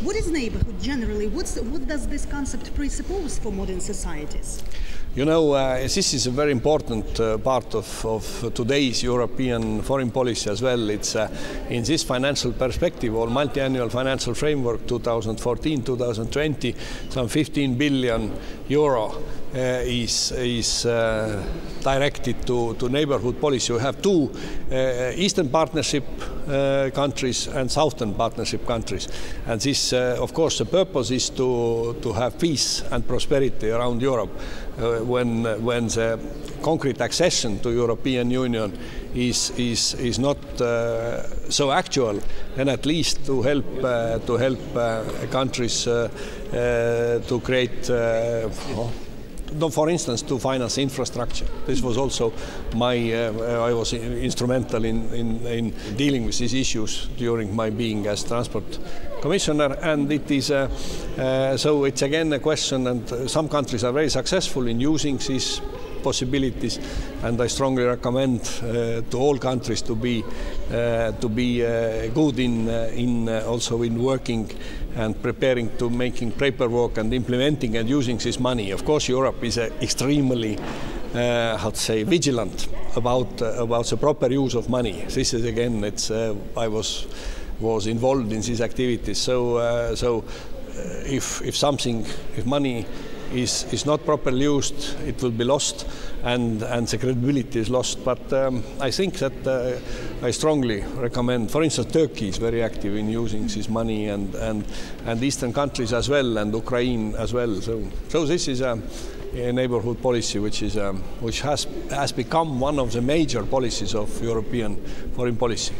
What is neighborhood generally? What does this concept presuppose for modern societies? You know, this is a very important part of today's European foreign policy as well. It's in this financial perspective or multi-annual financial framework 2014-2020, some 15 billion euro is directed to neighborhood policy. We have two Eastern Partnership countries and Southern Partnership countries. And this, of course, the purpose is to have peace and prosperity around Europe. When the concrete accession to European Union is not so actual, then at least to help countries to create, for instance, to finance infrastructure. This was also I was instrumental in dealing with these issues during my being as transport commissioner, and it is so it's again a question, and some countries are very successful in using these possibilities, and I strongly recommend to all countries to be good in also in working and preparing to making paperwork and implementing and using this money. Of course, Europe is extremely how to say, vigilant about the proper use of money. This is again, it's I was involved in these activities. So if money is not properly used, it will be lost, and the credibility is lost. But I think that I strongly recommend, for instance, Turkey is very active in using this money, and Eastern countries as well, and Ukraine as well. So this is a neighborhood policy which has become one of the major policies of European foreign policy.